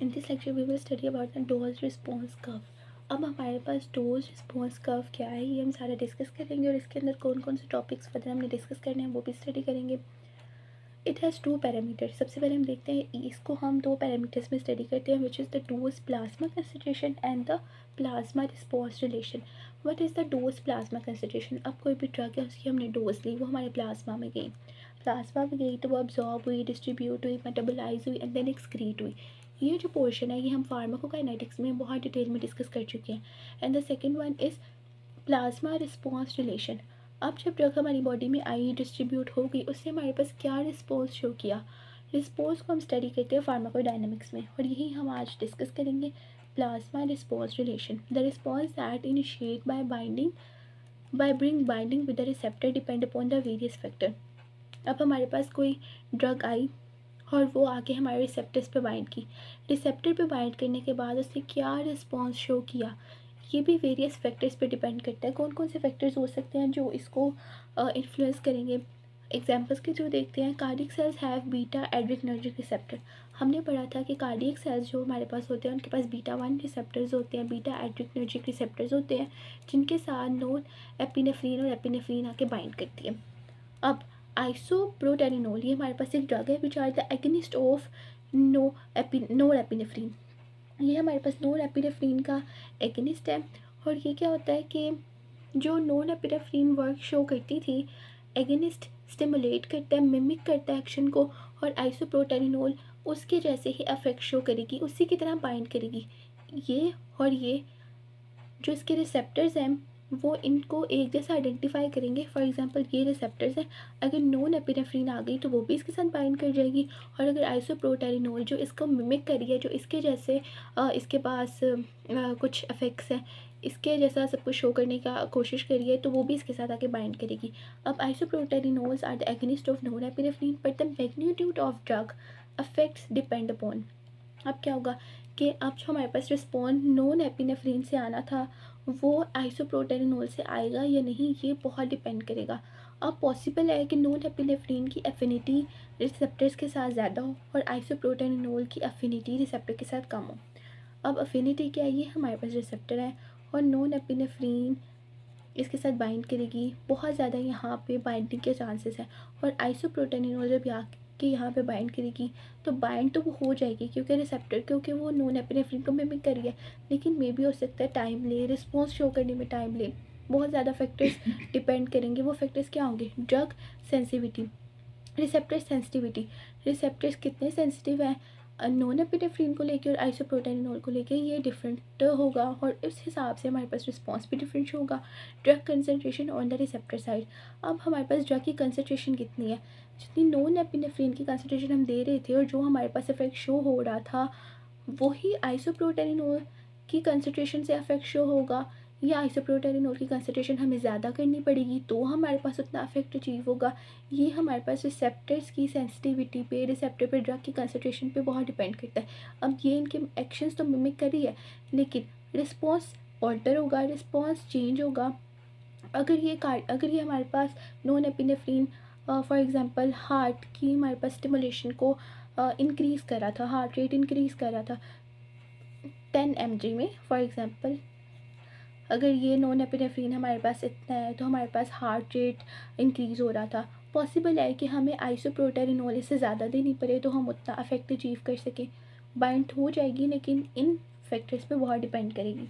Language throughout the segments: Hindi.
In this lecture we will study about the dose response curve. अब हमारे पास डोज रिस्पॉन्स कर्व क्या है ये हम सारा डिस्कस करेंगे और इसके अंदर कौन कौन से टॉपिक्स फर्दर हमने डिस्कस करने हैं वो भी स्टडी करेंगे. It has two parameter. सबसे पहले हम देखते हैं इसको हम दो पैरामीटर्स में स्टडी करते हैं which is the dose plasma concentration and the plasma response relation. What is the dose plasma concentration. अब कोई भी ड्रग है उसकी हमने डोज ली, वो हमारे प्लाज्मा में गई. प्लाज्मा में गई तो वो अब्जॉर्ब हुई, डिस्ट्रीब्यूट हुई, मेटाबोलाइज हुई एंड देन एक्सक्रीट हुई. ये जो पोर्शन है ये हम फार्माकोकाइनेटिक्स में बहुत डिटेल में डिस्कस कर चुके हैं. And the second one is plasma response relation. अब जब ड्रग हमारी बॉडी में आई, डिस्ट्रीब्यूट हो गई, उससे हमारे पास क्या रिस्पॉन्स शो किया. रिस्पॉन्स को हम स्टडी करते हैं फार्माकोडायनेमिक्स में और यही हम आज डिस्कस करेंगे. Plasma response relation. The response that initiate bye binding with the receptor depend upon the various factor. अब हमारे पास कोई ड्रग आई और वो आके हमारे रिसेप्टर्स पे बाइंड की. रिसेप्टर पे बाइंड करने के बाद उसने क्या रिस्पॉन्स शो किया ये भी वेरियस फैक्टर्स पे डिपेंड करता है. कौन कौन से फैक्टर्स हो सकते हैं जो इसको इन्फ्लुएंस करेंगे. एग्जांपल्स के थ्रू देखते हैं. Cardiac cells have beta adrenergic receptor. हमने पढ़ा था कि कार्डियक सेल्स जो हमारे पास होते हैं उनके पास बीटा 1 रिसेप्टर्स होते हैं, बीटा एड्रिनर्जिक रिसेप्टर्स होते हैं जिनके साथ नॉन एपिनेफ्रिन और एपिनेफ्रिन आके बाइंड करती है. अब आइसोप्रोटेरिनोल ये हमारे पास एक ड्रग है which are the agonist of norepinephrine. ये हमारे पास नोर एपिनेफ्रिन का एगनिस्ट है. और ये क्या होता है कि जो नोन एपिनेफ्रिन वर्क शो करती थी, एगनिस्ट स्टिमुलेट करता है, मिमिक करता है एक्शन को, और आइसोप्रोटेरिनोल उसके जैसे ही अफेक्ट शो करेगी, उसी की तरह बाइंड करेगी. ये और ये जो इसके रिसेप्टर्स हैं वो इनको एक जैसा आइडेंटिफाई करेंगे. फॉर एग्जांपल ये रिसेप्टर्स हैं, अगर नॉन एपिनेफ्रिन आ गई तो वो भी इसके साथ बाइंड कर जाएगी. और अगर आइसोप्रोटेरिनोल जो इसको मिमिक कर रही है, जो इसके जैसे इसके पास कुछ अफेक्ट्स हैं, इसके जैसा सब कुछ शो करने का कोशिश करी है, तो वो भी इसके साथ आके बाइंड करेगी. अब isoproterenols are the agonist of non epinephrine but the magnitude of drug effects depend upon. अब क्या होगा कि अब जो हमारे पास रिस्पॉन्स नॉन एपिनेफ्रिन से आना था वो आइसोप्रोटेरिनोल से आएगा या नहीं, ये बहुत डिपेंड करेगा. अब पॉसिबल है कि नॉन एपिनेफ्रिन की एफिनिटी रिसेप्टर्स के साथ ज़्यादा हो और आइसोप्रोटेरिनोल की एफिनिटी रिसेप्टर के साथ कम हो. अब एफिनिटी क्या है, ये हमारे पास रिसेप्टर है और नॉन एपिनेफ्रिन इसके साथ बाइंड करेगी, बहुत ज़्यादा यहाँ पे बाइंडिंग के चांसेस हैं. और आइसोप्रोटेरिनोल जब कि यहाँ पे बाइंड करेगी तो बाइंड तो वो हो जाएगी क्योंकि वो नॉन एपिनेफ्रिन को मिमिक कर रही है, लेकिन मे भी हो सकता है टाइम ले, रिस्पॉन्स शो करने में टाइम ले. बहुत ज़्यादा फैक्टर्स डिपेंड करेंगे. वो फैक्टर्स क्या होंगे. Drug sensitivity, receptor sensitivity. Receptors कितने सेंसिटिव हैं नॉन एपिनेफ्रिन को लेकर और आइसोप्रोटेरिनोल को लेकर, ये डिफरेंट होगा और इस हिसाब से हमारे पास रिस्पॉन्स भी डिफरेंट होगा. Drug concentration on the receptor side. अब हमारे पास ड्रग की कंसनट्रेशन कितनी है. जितनी नॉन एपिनेफ्रिन की कंसनट्रेशन हम दे रहे थे और जो हमारे पास इफेक्ट शो हो रहा था वही आइसोप्रोटेरिनोल की कंसनट्रेशन से इफेक्ट शो होगा, या आइसोप्रोटेरिनोल की कंसनट्रेशन हमें ज़्यादा करनी पड़ेगी तो हमारे पास उतना इफेक्ट अचीव होगा. ये हमारे पास रिसेप्टर्स की सेंसिटिविटी पे, रिसेप्टर पे ड्रग की कंसनट्रेशन पे बहुत डिपेंड करता है. अब ये इनके एक्शंस तो मिमिक कर रही है लेकिन रिस्पॉन्स ऑल्टर होगा, रिस्पॉन्स चेंज होगा. अगर ये हमारे पास non epinephrine for example heart की हमारे पास स्टिमुलेशन को इंक्रीज़ कर रहा था, हार्ट रेट इंक्रीज़ कर रहा था 10 mg में फॉर एग्जांपल, अगर ये नॉन एपिनेफ्रिन हमारे पास इतना है तो हमारे पास हार्ट रेट इंक्रीज़ हो रहा था. पॉसिबल है कि हमें आइसोप्रोटेरिनोल इससे ज़्यादा देनी पड़े तो हम उतना इफेक्ट अचीव कर सकें. बाइंड हो जाएगी लेकिन इन फैक्टर्स पे बहुत डिपेंड करेगी.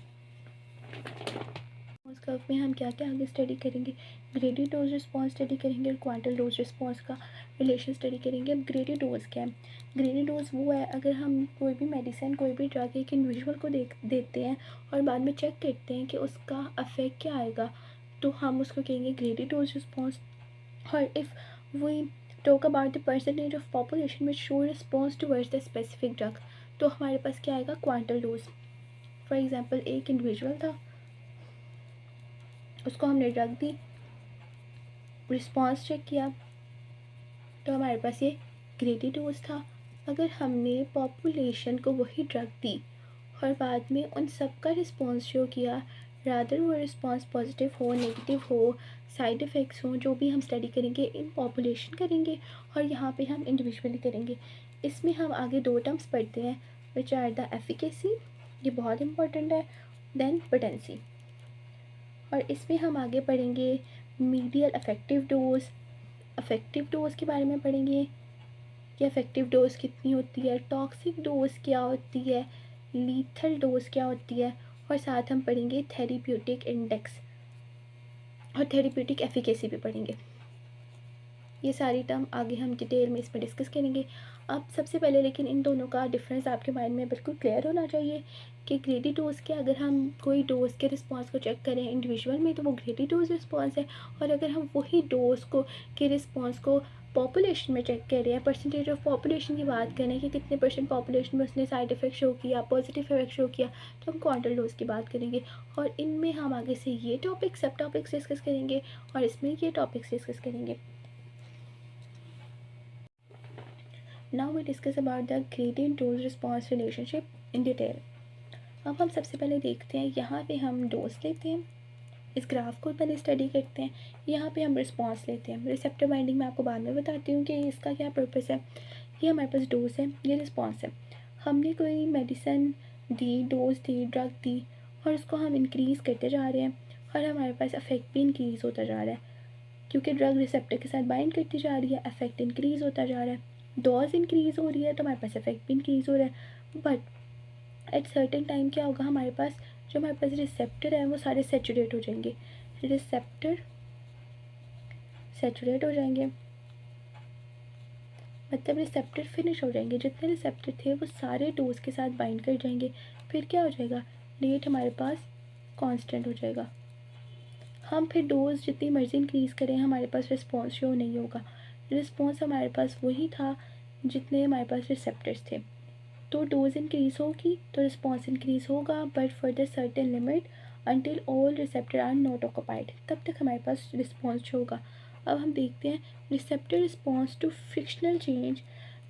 उस कर्व में हम क्या क्या आगे स्टडी करेंगे. ग्रेडी डोज रिस्पॉन्स स्टडी करेंगे और क्वांटल डोज रिस्पॉन्स का रिलेशन स्टडी करेंगे. अब ग्रेडी डोज क्या है. ग्रेडी डोज वो है अगर हम कोई भी मेडिसिन, कोई भी ड्रग एक इंडिविजुअल को देते हैं और बाद में चेक करते हैं कि उसका अफेक्ट क्या आएगा तो हम उसको कहेंगे ग्रेडी डोज रिस्पॉन्स. और if we talk about the percentage of population which show response towards the specific drug तो हमारे पास क्या आएगा क्वांटल डोज. फॉर एग्जाम्पल एक इंडिविजुअल था, उसको हमने ड्रग दी, रिस्पॉन्स चेक किया तो हमारे पास ये ग्रेडी डोज था. अगर हमने पॉपुलेशन को वही ड्रग दी और बाद में उन सब का रिस्पॉन्स शो किया, रादर वो रिस्पॉन्स पॉजिटिव हो, नेगेटिव हो, साइड इफ़ेक्ट्स हों, जो भी हम स्टडी करेंगे इन पॉपुलेशन करेंगे और यहाँ पे हम इंडिविजुअली करेंगे. इसमें हम आगे दो टर्म्स पढ़ते हैं, विच आर द एफिकेसी, ये बहुत इंपॉर्टेंट है, देन पोटेंसी। और इसमें हम आगे पढ़ेंगे मीडियल अफेक्टिव डोज के बारे में पढ़ेंगे कि इफेक्टिव डोज कितनी होती है, टॉक्सिक डोज क्या होती है, लीथल डोज क्या होती है, और साथ हम पढ़ेंगे थेरेप्यूटिक इंडेक्स और थेरेप्यूटिक एफिकेसी भी पढ़ेंगे। ये सारी टर्म आगे हम डिटेल में इसमें डिस्कस करेंगे। अब सबसे पहले लेकिन इन दोनों का डिफरेंस आपके माइंड में बिल्कुल क्लियर होना चाहिए कि ग्रेडी डोज के अगर हम कोई डोज के रिस्पांस को चेक करें इंडिविजुअल में तो वो ग्रेडी डोज रिस्पांस है, और अगर हम वही डोज को के रिस्पांस को पॉपुलेशन में चेक कर रहे हैं, परसेंटेज ऑफ पॉपुलेशन की बात करें कि कितने परसेंट पॉपुलेशन में उसने साइड इफ़ेक्ट शो किया, पॉजिटिव इफेक्ट शो किया, तो हम क्वांटल डोज की बात करेंगे। और इनमें हम आगे से ये टॉपिक सब टॉपिक्स डिस्कस करेंगे और इसमें ये टॉपिक्स डिस्कस करेंगे। Now we discuss about the gradient dose response relationship in detail. अब हम सबसे पहले देखते हैं, यहाँ पे हम डोज लेते हैं, इस ग्राफ को पहले स्टडी करते हैं, यहाँ पे हम रिस्पांस लेते हैं। रिसेप्टर बाइंडिंग मैं आपको बाद में बताती हूँ कि इसका क्या पर्पस है। ये हमारे पास डोज है, ये रिस्पांस है। हमने कोई मेडिसिन दी, डोज दी, ड्रग दी और उसको हम इंक्रीज़ करते जा रहे हैं और हमारे पास अफेक्ट भी इंक्रीज़ होता जा रहा है क्योंकि ड्रग रिसेप्टर के साथ बाइंड करती जा रही है, अफेक्ट इंक्रीज़ होता जा रहा है। डोज इंक्रीज़ हो रही है तो हमारे पास इफेक्ट भी इंक्रीज़ हो रहा है। बट एट सर्टेन टाइम क्या होगा, हमारे पास जो हमारे पास रिसेप्टर है वो सारे सेचुरेट हो जाएंगे, रिसेप्टर सेचुरेट हो जाएंगे, मतलब रिसेप्टर फिनिश हो जाएंगे। जितने रिसेप्टर थे वो सारे डोज के साथ बाइंड कर जाएंगे। फिर क्या हो जाएगा, रेट हमारे पास कांस्टेंट हो जाएगा। हम फिर डोज जितनी मर्जी इंक्रीज़ करें हमारे पास रिस्पॉन्स शो नहीं होगा। रिस्पॉन्स हमारे पास वही था जितने हमारे पास रिसेप्टर्स थे। तो डोज इंक्रीज़ होगी तो रिस्पॉन्स इंक्रीज़ होगा, but for the certain limit until all receptor are not occupied, तब तक हमारे पास रिस्पॉन्स शो होगा। अब हम देखते हैं receptor response to fractional change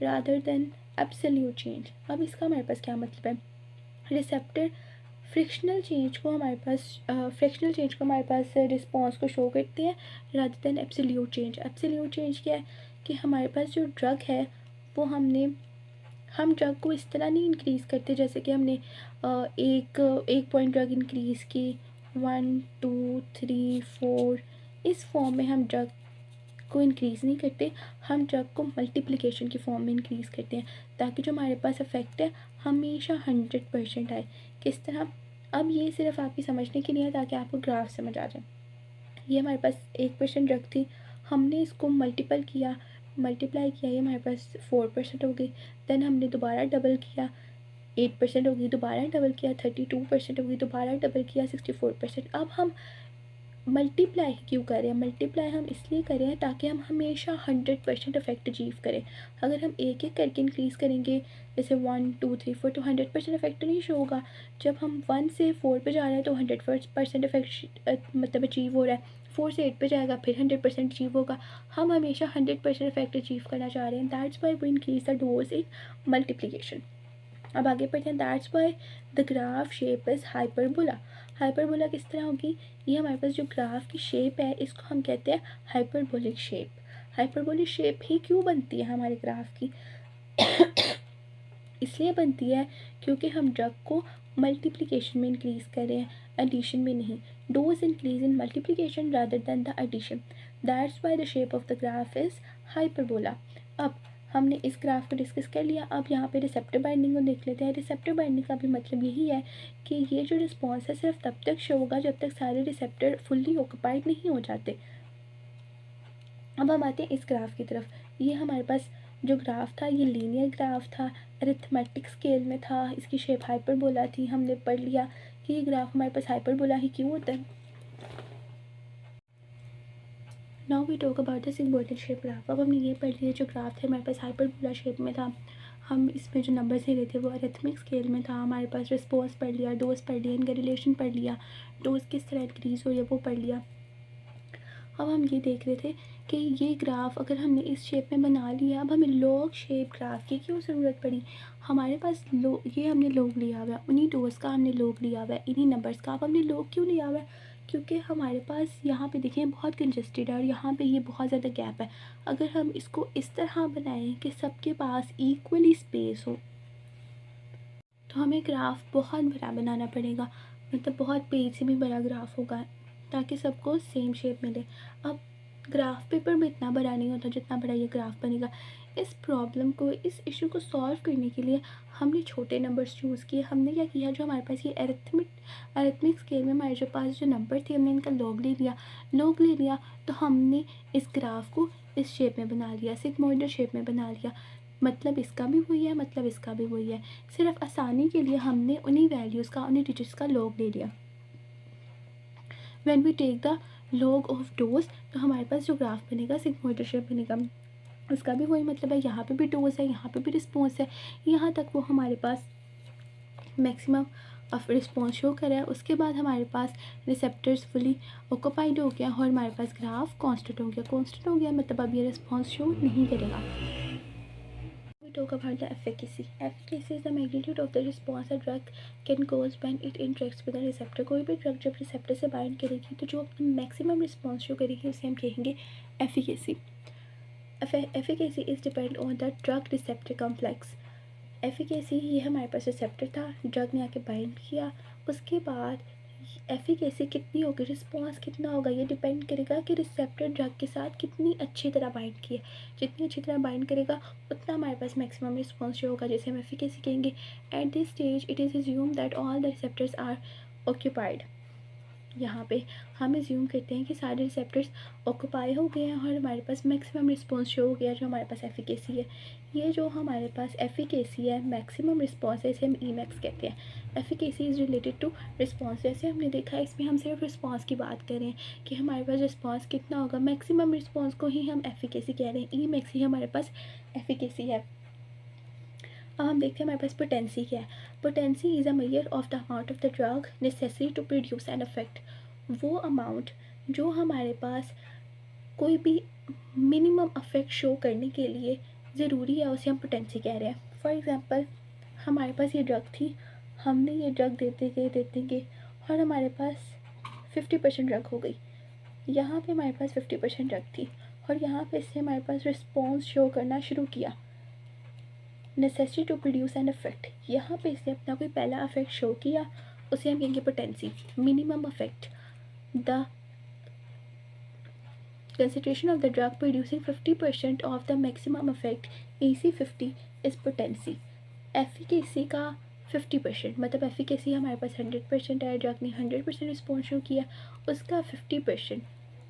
rather than absolute change. अब इसका हमारे पास क्या मतलब है, रिसेप्टर फ्रिक्शनल चेंज को हमारे पास रिस्पॉन्स को शो करते हैं rather than absolute change. Absolute change क्या है कि हमारे पास जो ड्रग है वो हम ड्रग को इस तरह नहीं इंक्रीज़ करते जैसे कि हमने एक पॉइंट ड्रग इंक्रीज़ की 1 2 3 4, इस फॉर्म में हम ड्रग को इंक्रीज़ नहीं करते, हम ड्रग को मल्टीप्लिकेशन की फॉर्म में इंक्रीज़ करते हैं ताकि जो हमारे पास इफेक्ट है हमेशा 100% आए। किस तरह, अब ये सिर्फ आपकी समझने के लिए है ताकि आपको ग्राफ समझ आ जाए। ये हमारे पास 1% ड्रग थी, हमने इसको मल्टीप्लाई किया, ये हमारे पास 4% हो गई। देन हमने दोबारा डबल किया, 8% हो गई, दोबारा डबल किया 32% हो गई, दोबारा डबल किया 64%। अब हम मल्टीप्लाई क्यों कर रहे हैं, मल्टीप्लाई हम इसलिए कर रहे हैं ताकि हम हमेशा 100% इफेक्ट अचीव करें। अगर हम एक एक करके इंक्रीज़ करेंगे जैसे 1 2 3 4 तो 100% इफेक्ट नहीं शो होगा। जब हम 1 से 4 पे जा रहे हैं तो 100% इफेक्ट मतलब अचीव हो रहा है, 4 से 8 पे जाएगा फिर 100% अचीव होगा। हम हमेशा 100% इफेक्ट अचीव करना चाह रहे हैं, that's why we increase the dose in multiplication. अब आगे पढ़ते हैं, that's why the graph shape is hyperbola. Hyperbola किस तरह होगी, ये हमारे पास जो ग्राफ की शेप है इसको हम कहते हैं हाइपरबोलिक शेप। हाइपरबोलिक शेप ही क्यों बनती है हमारे ग्राफ की, इसलिए बनती है क्योंकि हम ड्रग को मल्टीप्लिकेशन में इंक्रीज़ कर रहे हैं, एडिशन में नहीं। Dose increase in multiplication rather than the addition, that's why the shape of the graph is hyperbola. अब हमने इस ग्राफ को डिस्कस कर लिया, अब यहाँ पे रिसेप्टर बाइंडिंग को देख लेते हैं। रिसेप्टर बाइंडिंग का भी मतलब यही है कि ये जो रिस्पॉन्स है सिर्फ तब तक शो होगा जब तक सारे रिसेप्टर फुल्ली ऑक्यूपाइड नहीं हो जाते। अब हम आते हैं इस ग्राफ की तरफ। ये हमारे पास जो ग्राफ था ये लीनियर ग्राफ था, अरिथमेटिक स्केल में था, इसकी शेप हाइपरबोला थी। हमने पढ़ लिया कि ये ग्राफ हमारे पास हाइपरबोला ही क्यों होता है। Now we talk about the sigmoidal shape graph. अब हमने ये पढ़ लिया जो ग्राफ थे हमारे पास हाइपरबोला शेप में था, हम इसमें जो नंबर्स ले रहे थे वो अरिथमिक स्केल में था। हमारे पास रिस्पॉन्स पढ़ लिया, डोज पढ़ लिया, इनका रिलेशन पढ़ लिया, डोज किस तरह इंक्रीज़ हो रही है वो पढ़ लिया। अब हम ये देख रहे थे कि ये ग्राफ अगर हमने इस शेप में बना लिया, अब हमें लॉग शेप ग्राफ की क्यों ज़रूरत पड़ी। हमारे पास ये हमने लॉग लिया हुआ है, उन्हीं डोज का हमने लॉग लिया हुआ है, इन्हीं नंबर्स का। अब हमने लॉग क्यों लिया हुआ है, क्योंकि हमारे पास यहाँ पे देखिए बहुत कंजस्टेड है और यहाँ पे ये बहुत ज़्यादा गैप है। अगर हम इसको इस तरह बनाएं कि सबके पास इक्वली स्पेस हो, तो हमें ग्राफ बहुत बड़ा बनाना पड़ेगा, मतलब बहुत पेज से भी बड़ा ग्राफ होगा ताकि सबको सेम शेप मिले। अब ग्राफ पेपर में इतना बड़ा नहीं होता जितना बड़ा ये ग्राफ बनेगा। इस प्रॉब्लम को, इस इशू को सॉल्व करने के लिए हमने छोटे नंबर्स चूज़ किए। हमने क्या किया, जो हमारे पास ये अरिथमेटिक स्केल में हमारे जो पास जो नंबर थे हमने इनका लॉग ले लिया। तो हमने इस ग्राफ को इस शेप में बना लिया, सिग्मोइडल शेप में बना लिया। मतलब इसका भी वही है, मतलब इसका भी वही है। सिर्फ आसानी के लिए हमने उन्हीं वैल्यूज़ का, उन्हीं डिजिट्स का लॉग ले लिया। When we take the log of dose, तो हमारे पास जो ग्राफ बनेगा सिग्मोइडल शेप बनेगा। उसका भी वही मतलब है, यहाँ पे भी डोज है, यहाँ पे भी रिस्पॉन्स है, यहाँ तक वो हमारे पास मैक्सिमम ऑफ रिस्पॉन्स शो कर रहा है। उसके बाद हमारे पास रिसेप्टर्स फुली ऑक्यूपाइड हो गया और हमारे पास ग्राफ कांस्टेंट हो गया, मतलब अब ये रिस्पॉन्स शो नहीं करेगा। Talk about the efficacy. Efficacy is the magnitude of the response a drug can cause when it interacts with a receptor. कोई भी ड्रग जब रिसेप्टर से बाइंड करेगी तो जो अपना मैक्सिमम रिस्पॉन्स शो करेगी उसे हम कहेंगे efficacy. Efficacy is depend on the drug receptor complex. Efficacy ये हमारे पास रिसेप्टर था, ड्रग ने आके बाइंड किया, उसके बाद एफिकेसी कितनी होगी, रिस्पॉन्स कितना होगा, ये डिपेंड करेगा कि रिसेप्टर ड्रग के साथ कितनी अच्छी तरह बाइंड की है। जितनी अच्छी तरह बाइंड करेगा उतना हमारे पास मैक्सिमम रिस्पॉन्स जो होगा, जिसे हम एफिकेसी कहेंगे। At this stage it is assume that all the receptors are occupied. यहाँ पे हम एज्यूम करते हैं कि सारे रिसेप्टर्स ऑक्यूपाई हो गए हैं और हमारे पास मैक्सिमम रिस्पॉन्स शो हो गया, जो हमारे पास एफिकेसी है। ये जो हमारे पास एफिकेसी है, मैक्सिमम रिस्पॉन्स है, इसे हम ईमैक्स कहते हैं। Efficacy is related to response. जैसे हमने देखा इसमें हम सिर्फ रिस्पॉन्स की बात कर रहे हैं कि हमारे पास रिस्पॉन्स कितना होगा, मैक्सिमम रिस्पॉन्स को ही हम एफिकेसी कह रहे हैं, ईमैक्स ही हमारे पास एफिकेसी है। अब हम देखते हैं हमारे पास पोटेंसी क्या है। Potency is a measure of the amount of the drug necessary to produce an effect. वो अमाउंट जो हमारे पास कोई भी मिनिमम इफेक्ट शो करने के लिए ज़रूरी है उसे हम पोटेंसी कह रहे हैं। फॉर एग्ज़ाम्पल हमारे पास ये ड्रग थी, हमने ये ड्रग देते गए और हमारे पास 50% ड्रग हो गई। यहाँ पे हमारे पास 50% ड्रग थी और यहाँ पे इससे हमारे पास रिस्पॉन्स शो करना शुरू किया, necessity to produce an effect. यहाँ पे इसने अपना कोई पहला इफेक्ट शो किया, उसे हम कहेंगे potency. Minimum effect, the concentration of the drug producing 50% of the maximum effect EC50 is potency। Efficacy का 50%, मतलब एफिकेसी हमारे पास 100% है, ड्रग ने 100% रिस्पॉन्स शो किया, उसका 50%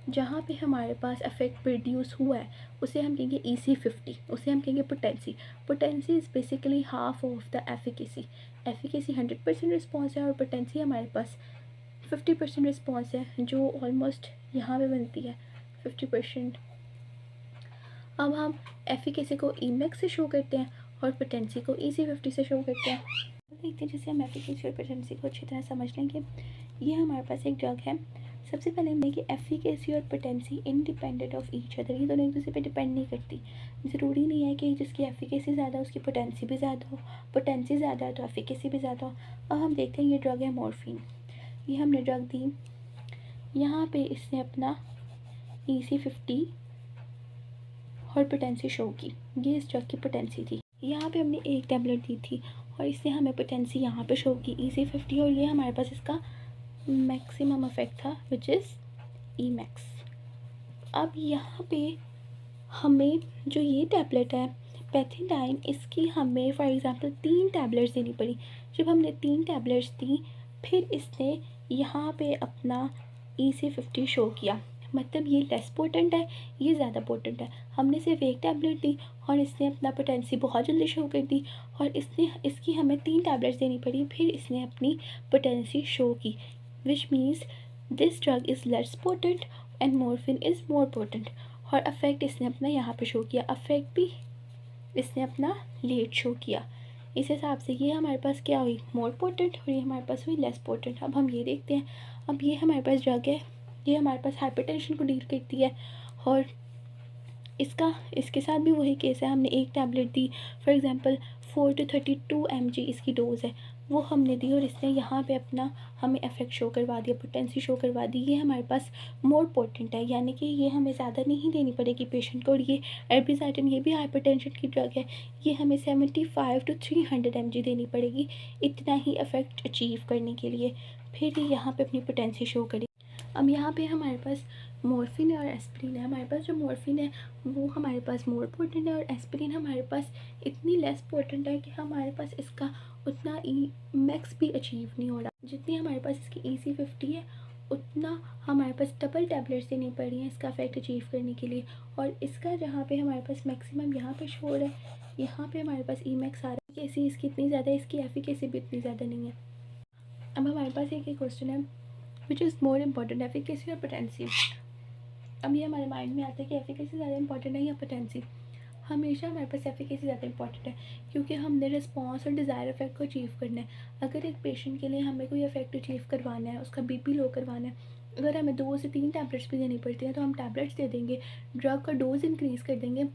जहाँ पे हमारे पास इफेक्ट प्रोड्यूस हुआ है उसे हम कहेंगे EC50, उसे हम कहेंगे potency. Potency is basically half of the efficacy. Efficacy 100% response है और पोटेंसी हमारे पास 50% रिस्पॉन्स है, जो ऑलमोस्ट यहाँ पे बनती है 50%। अब हम एफिकेसी को ईमैक्स से शो करते हैं और पोटेंसी को EC50 से शो करते हैं। देखते हैं जैसे हम एफिकेसी और पोटेंसी को अच्छी तरह समझ लेंगे। ये हमारे पास एक ड्रग है। सबसे पहले हम देखें एफिकेसी और potency independent of each other, ये दोनों एक दूसरे पे डिपेंड नहीं करती। ज़रूरी नहीं है कि जिसकी एफिकेसी ज़्यादा हो उसकी पोटेंसी भी ज़्यादा हो, पोटेंसी ज़्यादा है तो एफिकेसी भी ज़्यादा हो। अब हम देखते हैं ये ड्रग है मॉर्फिन। ये हमने ड्रग दी, यहाँ पे इसने अपना EC50 और पोटेंसी शो की, ये इस ड्रग की पोटेंसी थी। यहाँ पे हमने एक टैबलेट दी थी और इसने हमें पोटेंसी यहाँ पे शो की EC50 और ये हमारे पास इसका मैक्सिमम इफेक्ट था विच इज़ ईमैक्स। अब यहाँ पे हमें जो ये टैबलेट है पैथिडाइन, इसकी हमें फॉर एग्ज़ाम्पल 3 टैबलेट्स देनी पड़ी। जब हमने 3 टैबलेट्स दी फिर इसने यहाँ पे अपना EC50 शो किया, मतलब ये लेस पोटेंट है, ये ज़्यादा पोटेंट है। हमने सिर्फ एक टैबलेट दी और इसने अपना पोटेंसी बहुत जल्दी शो कर दी और इसकी हमें 3 टैबलेट्स देनी पड़ी, फिर इसने अपनी पोटेंसी शो की, which means this drug is less potent and morphine is more potent. और अफेक्ट इसने अपना यहाँ पे शो किया, अफेक्ट भी इसने अपना लेट शो किया। इस हिसाब से ये हमारे पास क्या हुई, मोर पोटेंट, और ये हमारे पास हुई लेस पोटेंट। अब हम ये देखते हैं, अब ये हमारे पास ड्रग है, ये हमारे पास हाइपरटेंशन को डील करती है और इसके साथ भी वही केस है। हमने एक tablet the, for example 4 to 32 mg इसकी डोज़ है, वो हमने दी और इसने यहाँ पे अपना हमें इफेक्ट शो करवा दिया, पोटेंसी शो करवा दी। ये हमारे पास मोर पोटेंट है, यानी कि ये हमें ज़्यादा नहीं देनी पड़ेगी पेशेंट को। और ये एल्बिसाइटिन, ये भी हाइपरटेंशन की ड्रग है, ये हमें 75 to 300 mg देनी पड़ेगी इतना ही इफेक्ट अचीव करने के लिए। फिर ये यहाँ पे अपनी पोटेंसी शो करेगी। अब यहाँ पे हमारे पास मॉर्फिन है और एस्पिरिन है। हमारे पास जो मॉर्फिन है वो हमारे पास मोर पोटेंट है और एस्पिरिन हमारे पास इतनी लेस पोटेंट है कि हमारे पास इसका उतना मैक्स भी अचीव नहीं हो रहा। जितनी हमारे पास इसकी EC50 है उतना हमारे पास डबल टैबलेट्स देनी पड़ रही हैं इसका इफेक्ट अचीव करने के लिए। और इसका जहाँ पे हमारे पास मैक्सिमम यहाँ पे शो है, यहाँ पे हमारे पास Emax आ रहा है। कैसी इसकी इतनी ज़्यादा, इसकी एफिकेसी भी इतनी ज़्यादा नहीं है। अब हमारे पास एक क्वेश्चन है which is more important, efficacy और पोटेंसी। अब ये हमारे माइंड में आता है कि एफिकेसी ज़्यादा इंपॉर्टेंट है या पोटेंसी। हमेशा हमारे पास एफिकेसी ज़्यादा इंपॉर्टेंट है, क्योंकि हमने रिस्पॉन्स और डिज़ायर इफेक्ट को अचीव करना है। अगर एक पेशेंट के लिए हमें कोई इफेक्ट अचीव करवाना है, उसका BP लो करवाना है, अगर हमें 2 से 3 टैबलेट्स भी देनी पड़ती हैं तो हम टैबलेट्स दे देंगे, ड्रग का डोज इंक्रीज़ कर देंगे,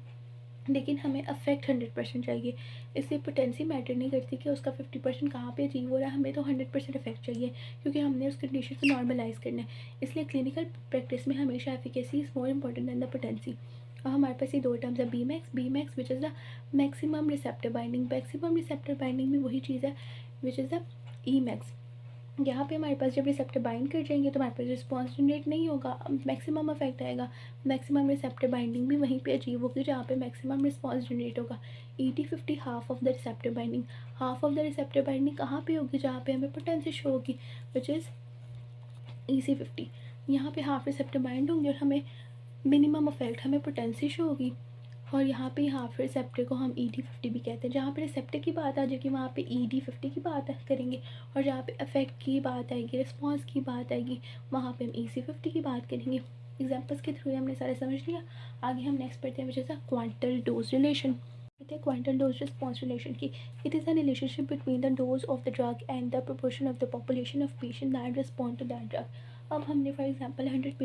लेकिन हमें अफेक्ट 100% चाहिए। इसलिए पोटेंसी मैटर नहीं करती कि उसका 50% कहाँ पे अचीव हो रहा है, हमें तो 100% इफेक्ट चाहिए, क्योंकि हमने उस कंडीशन को नॉर्मलाइज़ करना है। इसलिए क्लिनिकल प्रैक्टिस में हमेशा efficacy is more important than the potency. और हमारे पास ये 2 टर्म्स है, Bmax which is the maximum receptor binding. Maximum receptor binding भी वही चीज़ है विच इज़ द Emax। यहाँ पे हमारे पास जब रिसेप्टर बाइंड कर जाएंगे तो हमारे पास रिस्पॉन्स जनरेट नहीं होगा, मैक्सिमम इफेक्ट आएगा। मैक्सिमम रिसेप्टर बाइंडिंग भी वहीं पे अचीव होगी जहाँ पे मैक्सिमम रिस्पॉन्स जनरेट होगा। ET50 half of the receptor binding. Half of the receptor binding कहाँ पे होगी, जहाँ पे हमें पोटेंसी शो होगी विच इज़ EC50। यहाँ पे हाफ रिसेप्टर बाइंड होंगे और हमें मिनिमम इफेक्ट, हमें पोटेंसी शो होगी। और यहाँ पे हाफ रिसेप्टर को हम ED50 भी कहते हैं। जहाँ पे रिसेप्टर की बात आ जाएगी वहाँ पे ED50 की बात करेंगे, और जहाँ पे इफेक्ट की बात आएगी, रिस्पॉन्स की बात आएगी, वहाँ पे हम EC50 की बात करेंगे। एग्जाम्पल्स के थ्रू हमने सारे समझ लिया। आगे हम नेक्स्ट पढ़ते हैं which is a quantal dose relation. कहते हैं क्वांटल डोज रिस्पॉन्स रिलेशन की। It is a relationship between the dose of the drug and the proportion of the population of patient that respond to that drug. अब हमने फॉर एग्जाम्पल 100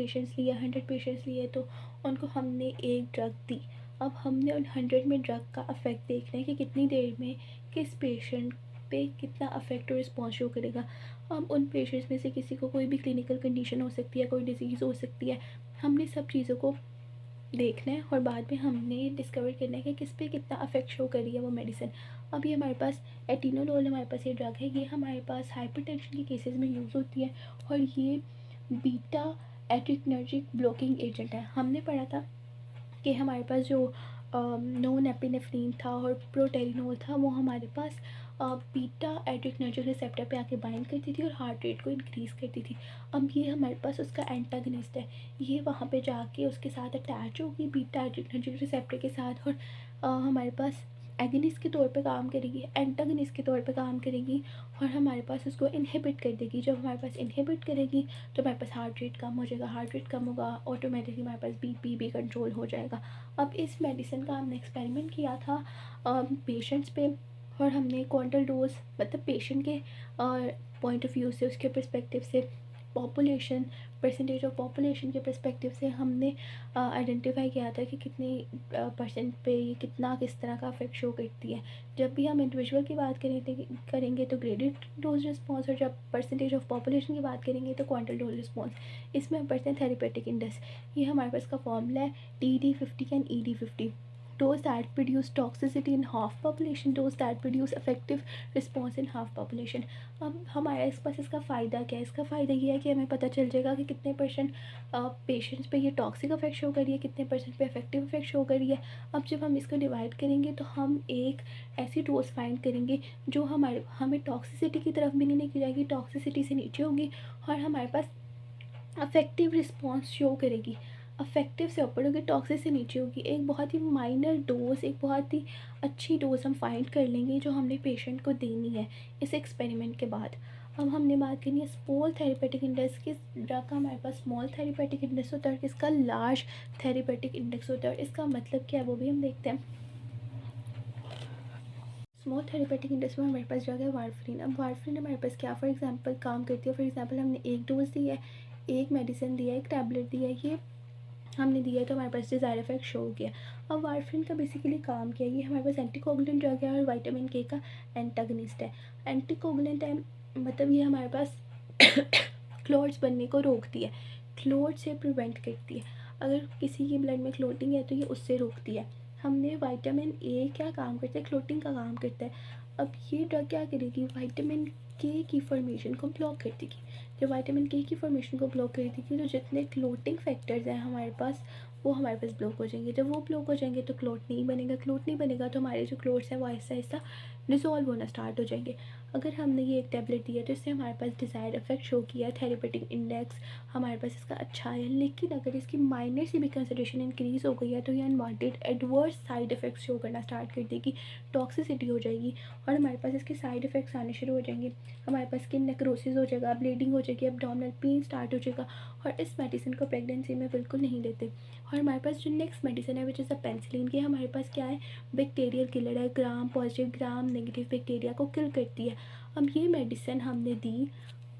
पेशेंट्स लिए तो उनको हमने एक ड्रग दी। अब हमने उन 100 में ड्रग का अफेक्ट देखना है कि कितनी देर में किस पेशेंट पे कितना अफेक्ट और रिस्पॉन्स शो करेगा। अब उन पेशेंट्स में से किसी को कोई भी क्लिनिकल कंडीशन हो सकती है, कोई डिजीज़ हो सकती है, हमने सब चीज़ों को देखना है और बाद में हमने डिस्कवर करना है कि किस पे कितना अफेक्ट शो कर रही है वो मेडिसिन। अब ये हमारे पास एटिनोलोल, हमारे पास ये ड्रग है, ये हमारे पास हाइपरटेंशन के केसेस में यूज़ होती है और ये बीटा एड्रिनर्जिक ब्लॉकिंग एजेंट है। हमने पढ़ा था कि हमारे पास जो नॉन एपिनेफ्रीन था और प्रोटेरिनोल था वो हमारे पास बीटा एड्रिनर्जिक रिसेप्टर पे आके बाइंड करती थी और हार्ट रेट को इंक्रीज़ करती थी। अब ये हमारे पास उसका एंटागनिस्ट है, ये वहाँ पे जाके उसके साथ अटैच होगी बीटा एड्रिनर्जिक रिसेप्टर के साथ और हमारे पास एगनिस्ट के तौर पे काम करेगी, एंटागनिस्ट के तौर पे काम करेगी और हमारे पास उसको इनहिबिट कर देगी। जब हमारे पास इनहिबिट करेगी तो हमारे पास हार्ट रेट कम हो जाएगा, हार्ट रेट कम होगा ऑटोमेटिकली हमारे पास BP भी कंट्रोल हो जाएगा। अब इस मेडिसिन का हमने एक्सपेरिमेंट किया था पेशेंट्स पे और हमने क्वांटल डोज मतलब पेशेंट के पॉइंट ऑफ व्यू से, उसके पर्सपेक्टिव से, पॉपुलेशन परसेंटेज ऑफ पॉपुलेशन के पर्सपेक्टिव से हमने आइडेंटिफाई किया था कि कितनी परसेंट पे ये कितना किस तरह का इफेक्ट शो करती है। जब भी हम इंडिविजुअल की बात करेंगे तो ग्रेडेड डोज रिस्पॉन्स, और जब परसेंटेज ऑफ पॉपुलेशन की बात करेंगे तो क्वांटल डोज रिस्पॉन्स। इसमें हम पढ़ते हैं थेरेपेटिक इंडेक्स। ये हमारे पास का फॉर्मूला है TD50 and ED50। dose that produce toxicity in half population, dose that produce effective response in half population। अब हमारे पास इसका फ़ायदा क्या है, इसका फ़ायदा ये है कि हमें पता चल जाएगा कि कितने % पेशेंट्स पे ये टॉक्सिक इफेक्ट शो कर रही है, कितने % पे इफेक्टिव इफेक्ट शो कर रही है। अब जब हम इसको डिवाइड करेंगे तो हम एक ऐसी डोज फाइंड करेंगे जो हमें टॉक्सिसिटी की तरफ भी नहीं लेके जाएगी, टॉक्सिसिटी से नीचे होगी और हमारे पास अफेक्टिव रिस्पॉन्स शो करेगी। अफेक्टिव से ऊपर होगी, टॉक्सिक से नीचे होगी। एक बहुत ही माइनर डोज, एक बहुत ही अच्छी डोज हम फाइंड कर लेंगे जो हमने पेशेंट को देनी है इस एक्सपेरिमेंट के बाद। अब हमने बात करनी है स्मॉल थेरेपेटिक इंडेक्स की। ड्रग का हमारे पास स्मॉल थेरेपेटिक इंडेक्स होता है और इसका लार्ज थेरेपेटिक इंडेक्स होता है। इसका मतलब क्या है वो भी हम देखते हैं। स्मॉल थेरेपेटिक इंडेक्स में हमारे पास ड्रग है वारफरीन। अब वारफरीन हमारे पास क्या फॉर एग्जांपल काम करती है। फॉर एग्जांपल हमने एक डोज दी है, एक मेडिसिन दिया है, एक टैबलेट दिया है, ये हमने दिया तो हमारे पास डिज़ायर इफेक्ट शो हो गया। अब वारफेरिन का बेसिकली काम क्या है, ये हमारे पास एंटीकोगुलेंट ड्रग है और विटामिन के का एंटागनिस्ट है। एंटीकोगुलेंट है मतलब ये हमारे पास क्लॉट्स बनने को रोकती है, क्लॉट से प्रिवेंट करती है। अगर किसी की ब्लड में क्लोटिंग है तो ये उससे रोकती है। हमने विटामिन ए क्या काम करता है, क्लोटिंग का काम करता है। अब ये ड्रग क्या करेगी, विटामिन के की फॉर्मेशन को ब्लॉक कर देगी। जब विटामिन के की फॉर्मेशन को ब्लॉक कर देगी तो जितने क्लोटिंग फैक्टर्स हैं हमारे पास वो हमारे पास ब्लॉक हो जाएंगे। जब वो ब्लॉक हो जाएंगे तो क्लोट नहीं बनेगा, क्लोट नहीं बनेगा तो हमारे जो क्लोट्स हैं वो आहिस्ता आहिस्ता डिसॉल्व होना स्टार्ट हो जाएंगे। अगर हमने ये एक टैबलेट दिया तो इससे हमारे पास डिज़ायर्ड इफेक्ट शो किया, थेरेपेटिक इंडेक्स हमारे पास इसका अच्छा है। लेकिन अगर इसकी माइनर सी भी कंसंट्रेशन इंक्रीज़ हो गई है तो ये unwanted adverse side effects show करना स्टार्ट कर देगी, टॉक्सिसिटी हो जाएगी और हमारे पास इसके साइड इफ़ेक्ट्स आने शुरू हो जाएंगे। हमारे पास स्किन नेक्रोसिस हो जाएगा, ब्लीडिंग हो जाएगी, एब्डोमिनल पेन स्टार्ट हो जाएगा। और इस मेडिसिन को प्रेगनेंसी में बिल्कुल नहीं लेते। और हमारे पास जो नेक्स्ट मेडिसिन है विच इज़ अ पेंसिलिन, की हमारे पास क्या है, बैक्टीरियल किलर है, gram positive gram negative bacteria को किल करती है। अब ये मेडिसिन हमने दी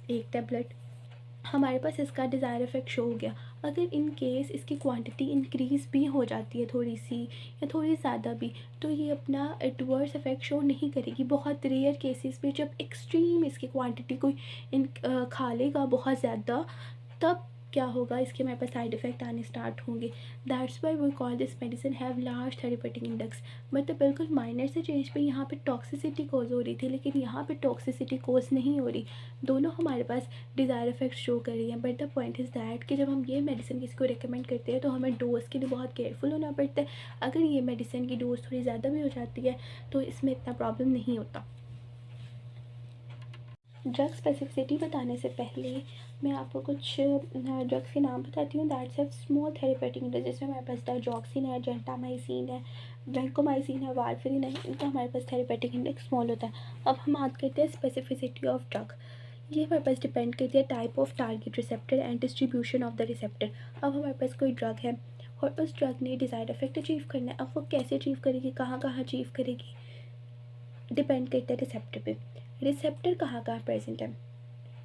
एक टैबलेट, हमारे पास इसका डिज़ायर इफेक्ट शो हो गया। अगर इन केस इसकी क्वांटिटी इंक्रीज़ भी हो जाती है थोड़ी सी या थोड़ी ज़्यादा भी, तो ये अपना एडवर्स इफेक्ट शो नहीं करेगी। बहुत रेयर केसेस में जब एक्सट्रीम इसकी क्वांटिटी कोई खा लेगा बहुत ज़्यादा, तब क्या होगा, इसके हमारे पास साइड इफ़ेक्ट आने स्टार्ट होंगे। That's why we call this medicine have large therapeutic index. मतलब बिल्कुल माइनर से चेंज पे यहाँ पे टॉक्सिसिटी कोज हो रही थी, लेकिन यहाँ पे टॉक्सिसिटी कोज नहीं हो रही। दोनों हमारे पास डिज़ायर इफेक्ट शो कर रही हैं। But the point is that कि जब हम ये मेडिसिन किसी को रिकमेंड करते हैं तो हमें डोज के लिए बहुत केयरफुल होना पड़ता है। अगर ये मेडिसिन की डोज थोड़ी ज़्यादा भी हो जाती है तो इसमें इतना प्रॉब्लम नहीं होता। ड्रग स्पेसिफिसिटी बताने से पहले मैं आपको कुछ ड्रग्स के नाम बताती हूँ that's have small therapeutic index. जैसे हमारे पास डाइजॉक्सिन है, जेंटामाइसिन है, वैंकोमाइसिन है, वारफेरिन है, इनका हमारे पास थेरेपेटिक इंडेक्स स्मॉल होता है। अब हम बात करते हैं स्पेसिफिसिटी ऑफ ड्रग। ये हमारे पास डिपेंड करती है type of target receptor and distribution of the receptor. अब हमारे पास कोई ड्रग है और उस ड्रग ने डिज़ायर्ड इफेक्ट अचीव करना है। अब वो कैसे अचीव करेगी, कहाँ कहाँ अचीव करेगी, डिपेंड करता है रिसेप्टर पे। रिसेप्टर कहाँ कहाँ प्रेजेंट है,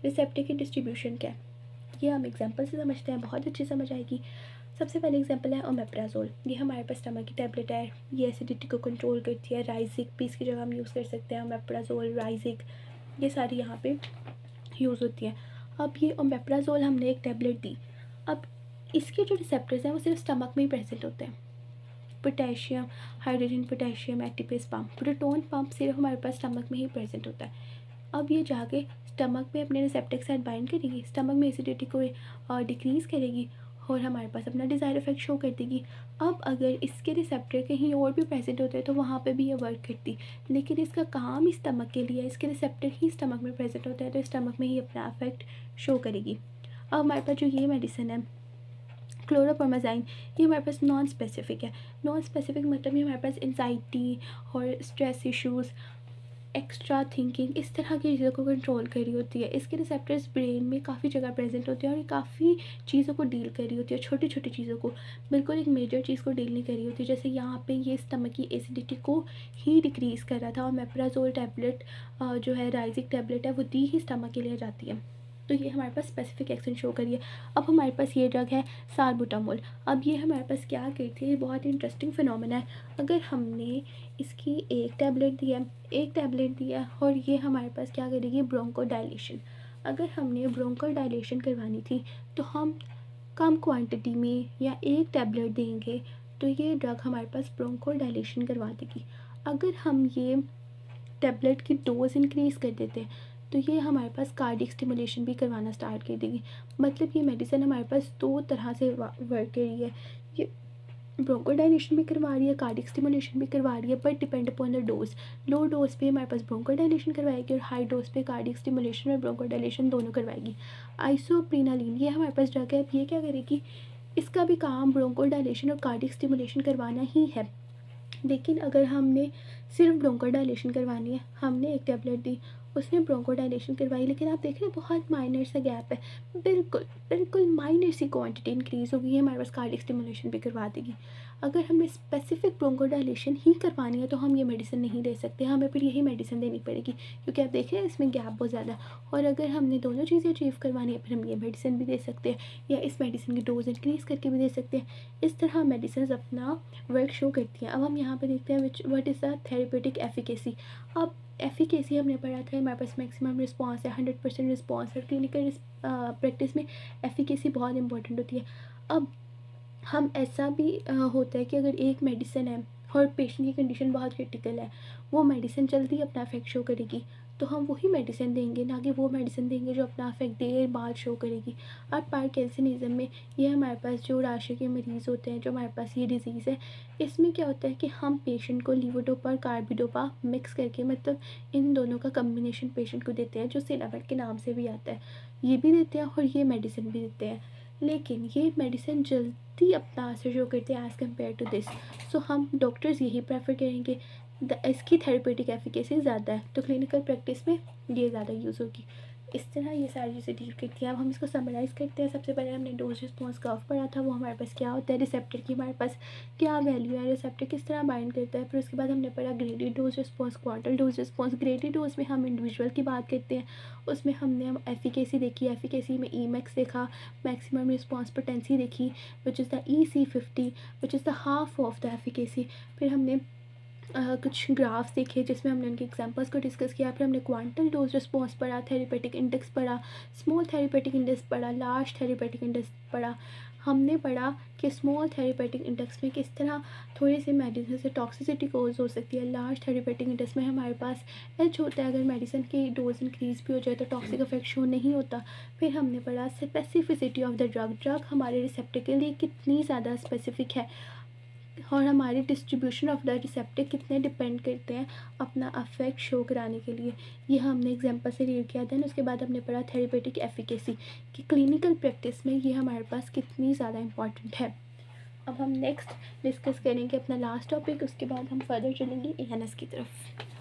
रिसेप्टर की डिस्ट्रीब्यूशन क्या है, ये हम एग्जांपल से समझते हैं, बहुत अच्छी समझ आएगी। सबसे पहले एग्जांपल है ओमेप्राजोल। ये हमारे पास स्टमक की टैबलेट है, ये एसिडिटी को कंट्रोल करती है। राइजिक भी इसकी जगह हम यूज़ कर सकते हैं, ओमेप्राजोल, राइजिक, ये सारी यहाँ पे यूज़ होती है। अब ये ओमेप्राजोल हमने एक टैबलेट दी, अब इसके जो रिसेप्टर्स हैं वो सिर्फ स्टमक में ही प्रेजेंट होते हैं। Potassium, hydrogen potassium ATPase pump, proton pump सिर्फ हमारे पास स्टमक में ही प्रेजेंट होता है। अब ये जाके स्टमक में अपने रिसेप्टर के साथ बाइंड करेगी, स्टमक में एसिडिटी को डिक्रीज़ करेगी और हमारे पास अपना डिज़ायर इफेक्ट शो कर देगी। अब अगर इसके रिसेप्टर कहीं और भी प्रेजेंट होते हैं तो वहाँ पे भी ये वर्क करती, लेकिन इसका काम ही स्टमक के लिए, इसके रिसेप्टर ही स्टमक में प्रेजेंट होते हैं तो स्टमक में ही अपना इफेक्ट शो करेगी। अब हमारे पास जो ये मेडिसिन है क्लोरोपर्माज़ाइन, ये हमारे पास नॉन स्पेसिफिक है। नॉन स्पेसिफिक मतलब ये हमारे पास एंजाइटी और स्ट्रेस इश्यूज़, एक्स्ट्रा थिंकिंग, इस तरह की चीज़ों को कंट्रोल कर रही होती है। इसके रिसेप्टर्स ब्रेन में काफ़ी जगह प्रेजेंट होते हैं और ये काफ़ी चीज़ों को डील कर रही होती है, छोटी छोटी चीज़ों को, बिल्कुल एक मेजर चीज़ को डील नहीं कर रही होती। जैसे यहाँ पे ये स्टमक की एसिडिटी को ही डिक्रीज़ कर रहा था और मेप्राजोल टैबलेट जो है, राइजिक टैबलेट है, वो दी ही स्टमक के लिए जाती है, तो ये हमारे पास स्पेसिफिक एक्शन शो करिए। अब हमारे पास ये ड्रग है साल्बुटामोल। अब ये हमारे पास क्या करती है, ये बहुत इंटरेस्टिंग फिनोमेना है। अगर हमने इसकी एक टैबलेट दी है, एक टैबलेट दिया और ये हमारे पास क्या करेगी, ब्रोंको डायलेशन। अगर हमने ब्रोंको डायलेशन करवानी थी तो हम कम क्वांटिटी में या एक टैबलेट देंगे तो ये ड्रग हमारे पास ब्रोंको डायलेशन करवा देगी। अगर हम ये टैबलेट की डोज इंक्रीज़ कर देते हैं तो ये हमारे पास कार्डियक स्टिमुलेशन भी करवाना स्टार्ट कर देगी। मतलब ये मेडिसिन हमारे पास दो तरह से वर्क कर रही है, ये ब्रोंकोडाइलेशन भी करवा रही है, कार्डियक स्टिमुलेशन भी करवा रही है, but depend upon the dose. Low dose पे हमारे पास ब्रोंकोडाइलेशन करवाएगी और हाई डोज पे कार्डियक स्टिमुलेशन और ब्रोंकोडाइलेशन दोनों करवाएगी। आइसोप्रिनालिन, ये हमारे पास ड्रग है, ये क्या करेगी, इसका भी काम ब्रोंकोडाइलेशन और कार्डियक स्टिमुलेशन करवाना ही है। लेकिन अगर हमने सिर्फ ब्रोंकोडाइलेशन करवानी है, हमने एक टैबलेट दी, उसने ब्रोंकोडाइलेशन करवाई, लेकिन आप देख रहे हैं बहुत माइनर सा गैप है, बिल्कुल बिल्कुल माइनर सी क्वांटिटी इंक्रीज़ होगी, हमारे पास कार्डियक स्टिमुलेशन भी करवा देगी। अगर हमें स्पेसिफिक ब्रोंकोडायलेशन ही करवानी है तो हम ये मेडिसिन नहीं दे सकते, हमें फिर यही मेडिसिन देनी पड़ेगी, क्योंकि आप देख रहे हैं इसमें गैप बहुत ज़्यादा है। और अगर हमने दोनों चीज़ें अचीव करवानी है फिर हम ये मेडिसिन भी दे सकते हैं, या इस मेडिसिन की डोज इंक्रीज़ करके भी दे सकते हैं। इस तरह मेडिसिन अपना वर्क शो करती हैं। अब हम यहाँ पर देखते हैं what is the therapeutic efficacy. अब एफिकेसी हमने पढ़ा था हमारे पास मैक्सिमम रिस्पॉन्स है, 100% रिस्पॉन्स, और क्लिनिकल प्रैक्टिस में एफिकेसी बहुत इंपॉर्टेंट होती है। अब हम ऐसा भी होता है कि अगर एक मेडिसिन है और पेशेंट की कंडीशन बहुत क्रिटिकल है, वो मेडिसिन जल्दी अपना इफेक्ट शो करेगी, तो हम वही मेडिसिन देंगे, ना कि वो मेडिसिन देंगे जो अपना इफेक्ट देर बाद शो करेगी। और पार्किंसनिज्म में ये हमारे पास जो राशि के मरीज़ होते हैं, जो हमारे पास ये डिज़ीज़ है, इसमें क्या होता है कि हम पेशेंट को लीवोडोपा और कार्बिडोपा मिक्स करके, मतलब इन दोनों का कम्बिनेशन पेशेंट को देते हैं, जो सिनामेड के नाम से भी आता है, ये भी देते हैं और ये मेडिसिन भी देते हैं। लेकिन ये मेडिसिन जल्दी अपना असर शो करते हैं एज़ कम्पेयर टू दिस, सो हम डॉक्टर्स यही प्रेफर करेंगे। इसकी थेरेपेटिक एफिकेसी ज़्यादा है, तो क्लिनिकल प्रैक्टिस में ये ज़्यादा यूज़ होगी। इस तरह ये सारी चीज़ें डील करती हैं। अब हम इसको समराइज़ करते हैं। सबसे पहले हमने डोज रिस्पॉन्स कर्व पढ़ा था, वो हमारे पास क्या होता है, रिसेप्टर की हमारे पास क्या वैल्यू है, रिसेप्टर किस तरह बाइंड करता है। फिर उसके बाद हमने पढ़ा graded dose response, quartile dose response. Graded dose में हम इंडिविजुअल की बात करते हैं, उसमें हमने हम एफिकेसी देखी, एफिकेसी में EMAX देखा, मैक्सिमम रिस्पॉन्स पोटेंसी देखी which is the EC50 which is the half of the efficacy. फिर हमने कुछ ग्राफ्स देखे जिसमें हमने उनके एग्जांपल्स को डिस्कस किया। फिर हमने क्वांटल डोज रिस्पॉन्स पढ़ा, थेरेपेटिक इंडेक्स पढ़ा, स्मॉल थेरेपेटिक इंडेक्स पढ़ा, लार्ज थेरेपेटिक इंडेक्स पढ़ा। हमने पढ़ा कि स्मॉल थेरेपेटिक इंडेक्स में किस तरह थोड़े से मेडिसिन से टॉक्सिसिटी कोज हो सकती है। लार्ज थेरेपेटिक इंडेक्स में हमारे पास एच होता है, अगर मेडिसिन की डोज इंक्रीज़ भी हो जाए तो टॉक्सिक इफेक्ट शो नहीं होता। फिर हमने पढ़ा स्पेसिफिसिटी ऑफ द ड्रग हमारे रिसेप्टर के लिए कितनी ज़्यादा स्पेसिफिक है, और हमारी डिस्ट्रीब्यूशन ऑफ द रिसेप्टर कितने डिपेंड करते हैं अपना अफेक्ट शो कराने के लिए। ये हमने एग्जांपल से रीड किया था। उसके बाद हमने पढ़ा थेरेपेटिक एफिकेसी कि क्लिनिकल प्रैक्टिस में ये हमारे पास कितनी ज़्यादा इम्पॉर्टेंट है। अब हम नेक्स्ट डिस्कस करेंगे अपना लास्ट टॉपिक, उसके बाद हम फर्दर चलेंगे ANS की तरफ।